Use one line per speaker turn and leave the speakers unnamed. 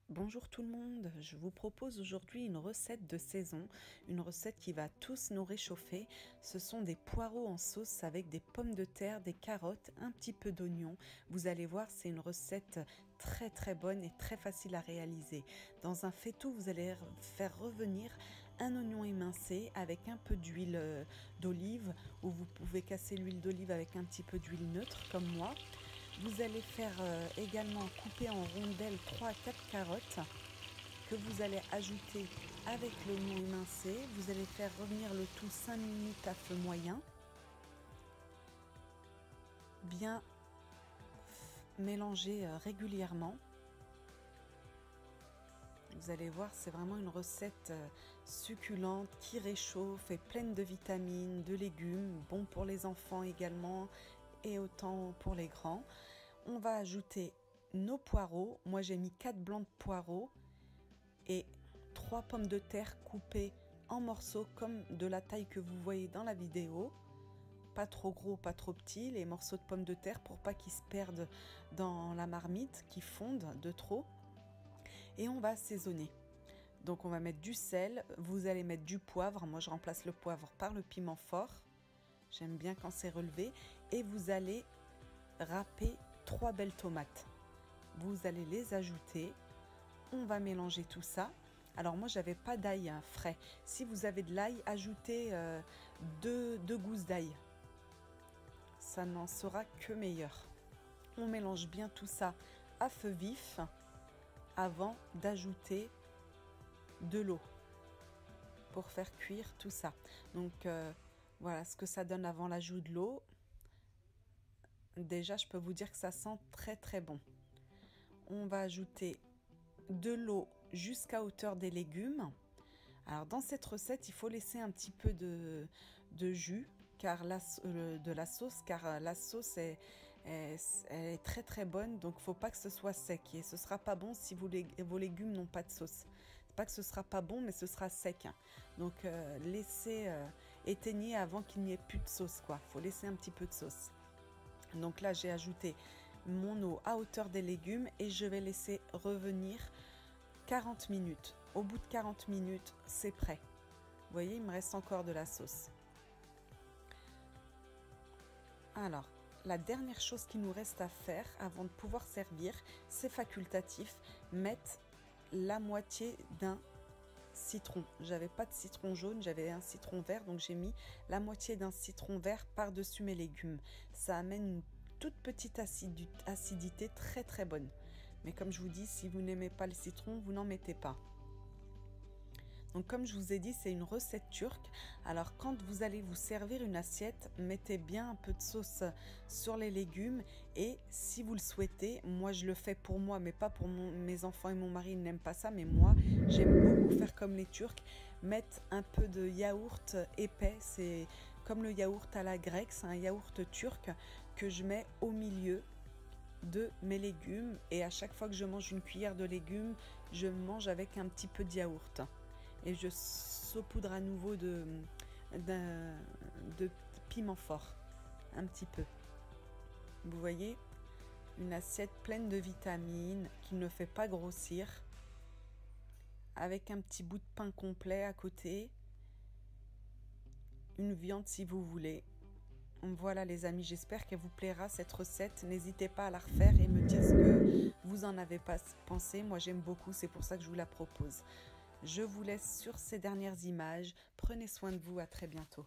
Bonjour tout le monde, je vous propose aujourd'hui une recette de saison, une recette qui va tous nous réchauffer. Ce sont des poireaux en sauce avec des pommes de terre, des carottes, un petit peu d'oignon. Vous allez voir, c'est une recette très bonne et très facile à réaliser. Dans un faitout, vous allez faire revenir un oignon émincé avec un peu d'huile d'olive, ou vous pouvez casser l'huile d'olive avec un petit peu d'huile neutre comme moi. Vous allez faire également couper en rondelles 3 à 4 carottes que vous allez ajouter avec l'oignon émincé. Vous allez faire revenir le tout 5 minutes à feu moyen. Bien mélanger régulièrement. Vous allez voir, c'est vraiment une recette succulente qui réchauffe et pleine de vitamines, de légumes, bon pour les enfants également et autant pour les grands. On va ajouter nos poireaux. Moi j'ai mis 4 blancs de poireaux et 3 pommes de terre coupées en morceaux comme de la taille que vous voyez dans la vidéo. Pas trop gros, pas trop petits, les morceaux de pommes de terre pour pas qu'ils se perdent dans la marmite, qu'ils fondent de trop. Et on va assaisonner. Donc on va mettre du sel, vous allez mettre du poivre. Moi je remplace le poivre par le piment fort. J'aime bien quand c'est relevé. Et vous allez râper 3 belles tomates. Vous allez les ajouter. On va mélanger tout ça. Alors moi j'avais pas d'ail frais. Si vous avez de l'ail, ajoutez 2 gousses d'ail. Ça n'en sera que meilleur. On mélange bien tout ça à feu vif avant d'ajouter de l'eau pour faire cuire tout ça. Donc voilà ce que ça donne avant l'ajout de l'eau. Déjà je peux vous dire que ça sent très bon. On va ajouter de l'eau jusqu'à hauteur des légumes. Alors dans cette recette il faut laisser un petit peu de jus de la sauce, car la sauce elle est très bonne, donc faut pas que ce soit sec et ce sera pas bon si vos légumes n'ont pas de sauce. C'est pas que ce sera pas bon, mais ce sera sec, donc laissez éteignez avant qu'il n'y ait plus de sauce quoi. Faut laisser un petit peu de sauce. Donc là j'ai ajouté mon eau à hauteur des légumes et je vais laisser revenir 40 minutes. Au bout de 40 minutes c'est prêt. Vous voyez, il me reste encore de la sauce. Alors, la dernière chose qu'il nous reste à faire avant de pouvoir servir, c'est facultatif, mettre la moitié d'un citron. J'avais pas de citron jaune, j'avais un citron vert, donc j'ai mis la moitié d'un citron vert par-dessus mes légumes. Ça amène une toute petite acidité très bonne. Mais comme je vous dis, si vous n'aimez pas le citron, vous n'en mettez pas. Donc comme je vous ai dit, c'est une recette turque. Alors quand vous allez vous servir une assiette, mettez bien un peu de sauce sur les légumes. Et si vous le souhaitez, moi je le fais pour moi, mais pas pour mes enfants et mon mari, ils n'aiment pas ça. Mais moi, j'aime beaucoup faire comme les Turcs, mettre un peu de yaourt épais. C'est comme le yaourt à la grecque, c'est un yaourt turc que je mets au milieu de mes légumes. Et à chaque fois que je mange une cuillère de légumes, je mange avec un petit peu de yaourt. Et je saupoudre à nouveau de piment fort, un petit peu. Vous voyez, une assiette pleine de vitamines qui ne fait pas grossir, avec un petit bout de pain complet à côté, une viande si vous voulez. Voilà les amis, j'espère qu'elle vous plaira cette recette. N'hésitez pas à la refaire et me dire ce que vous en avez pensé. Moi j'aime beaucoup, c'est pour ça que je vous la propose. Je vous laisse sur ces dernières images. Prenez soin de vous, à très bientôt.